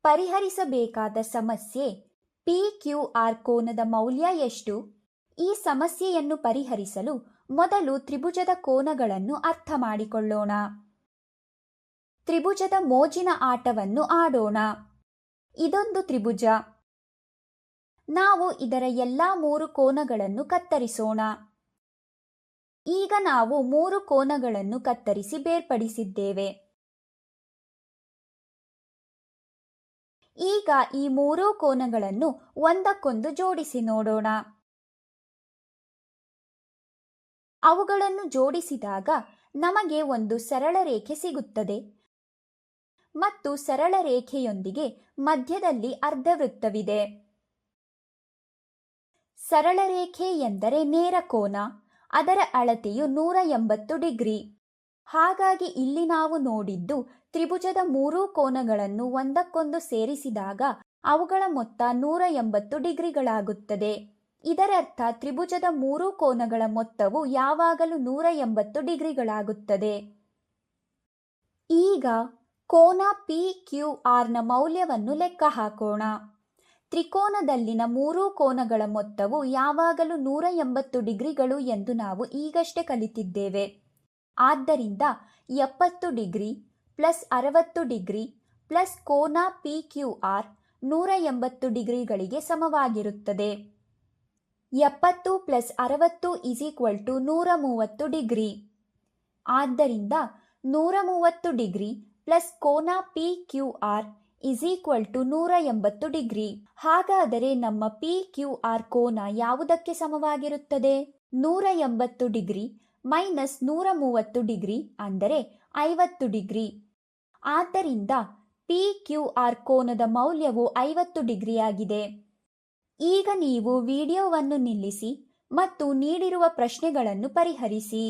ಪರಿಹರಿಸಬೇಕಾದ ಸಮಸ್ಯೆ PQR ಕೋನದ ಮೌಲ್ಯ ಎಷ್ಟು? ಈ ಸಮಸ್ಯೆಯನ್ನು ಪರಿಹರಿಸಲು ಮೊದಲು ತ್ರಿಭುಜದ ಕೋನಗಳನ್ನು ಅರ್ಥ ಮಾಡಿಕೊಳ್ಳೋಣ. ತ್ರಿಭುಜದ ಮೋಜಿನ ಆಟವನ್ನು ಆಡೋಣ. ಇದೊಂದು ತ್ರಿಭುಜ. ನಾವು ಇದರ ಎಲ್ಲಾ 3 ಕೋನಗಳನ್ನು ಕತ್ತರಿಸೋಣ. ಈಗ ನಾವು 3 ಕೋನಗಳನ್ನು ಕತ್ತರಿಸಿ ಬೇರ್ಪಡಿಸಿದ್ದೇವೆ. ಈಗ ಈ 3 ಕೋನಗಳನ್ನು ಒಂದಕ್ಕೊಂದು ಜೋಡಿಸಿ ನೋಡೋಣ. ಅವುಗಳನ್ನು ಜೋಡಿಸಿದಾಗ ನಮಗೆ ಒಂದು ಸರಳ ರೇಖೆ ಸಿಗುತ್ತದೆ ಮತ್ತು ಸರಳ ರೇಖೆಯೊಂದಿಗೆ ಮಧ್ಯದಲ್ಲಿ ಅರ್ಧವೃತ್ತವಿದೆ. ಸರಳ ರೇಖೆ ಎಂದರೆ ನೇರ ಕೋನ. ಅದರ ಅಳತೆಯು 180 ಡಿಗ್ರಿ. ಹಾಗಾಗಿ ಇಲ್ಲಿ ನಾವು ನೋಡಿದ್ದು ತ್ರಿಭುಜದ 3 ಕೋನಗಳನ್ನು ಒಂದಕ್ಕೊಂದು ಸೇರಿಸಿದಾಗ ಅವುಗಳ ಮೊತ್ತ 180 ಡಿಗ್ರಿಗಳಾಗುತ್ತದೆ. ಇದರರ್ಥ ತ್ರಿಭುಜದ 3 ಕೋನಗಳ ಮೊತ್ತವು ಯಾವಾಗಲೂ 180 ಡಿಗ್ರಿಗಳಾಗುತ್ತದೆ. ಈಗ ಕೋನ PQRನ ಮೌಲ್ಯವನ್ನು ಲೆಕ್ಕ ಹಾಕೋಣ. ತ್ರಿಕೋನದಲ್ಲಿನ 3 ಕೋನಗಳ ಮೊತ್ತವು ಯಾವಾಗಲೂ 180 ಡಿಗ್ರಿಗಳು ಎಂದು ನಾವು ಈಗಷ್ಟೇ ಕಲಿತಿದ್ದೇವೆ. ಆದ್ದರಿಂದ 70 ಡಿಗ್ರಿ ಪ್ಲಸ್ 60 ಡಿಗ್ರಿ ಪ್ಲಸ್ ಕೋನ PQR 180 ಡಿಗ್ರಿಗಳಿಗೆ ಸಮವಾಗಿರುತ್ತದೆ. 70 ಪ್ಲಸ್ 60 130 ಡಿಗ್ರಿ. ಆದ್ದರಿಂದ 130 ಡಿಗ್ರಿ ಪ್ಲಸ್ ಕೋನ PQR 180 ಡಿಗ್ರಿ. ಹಾಗಾದರೆ ನಮ್ಮ PQR ಕೋನ ಯಾವುದಕ್ಕೆ ಸಮವಾಗಿರುತ್ತದೆ? 180 ಡಿಗ್ರಿ ಮೈನಸ್ 130 ಡಿಗ್ರಿ ಅಂದರೆ 50 ಡಿಗ್ರಿ. ಆದ್ದರಿಂದ PQR ಕೋನದ ಮೌಲ್ಯವು 50 ಡಿಗ್ರಿಯಾಗಿದೆ. ಈಗ ನೀವು ವಿಡಿಯೋವನ್ನು ನಿಲ್ಲಿಸಿ ಮತ್ತು ನೀಡಿರುವ ಪ್ರಶ್ನೆಗಳನ್ನು ಪರಿಹರಿಸಿ.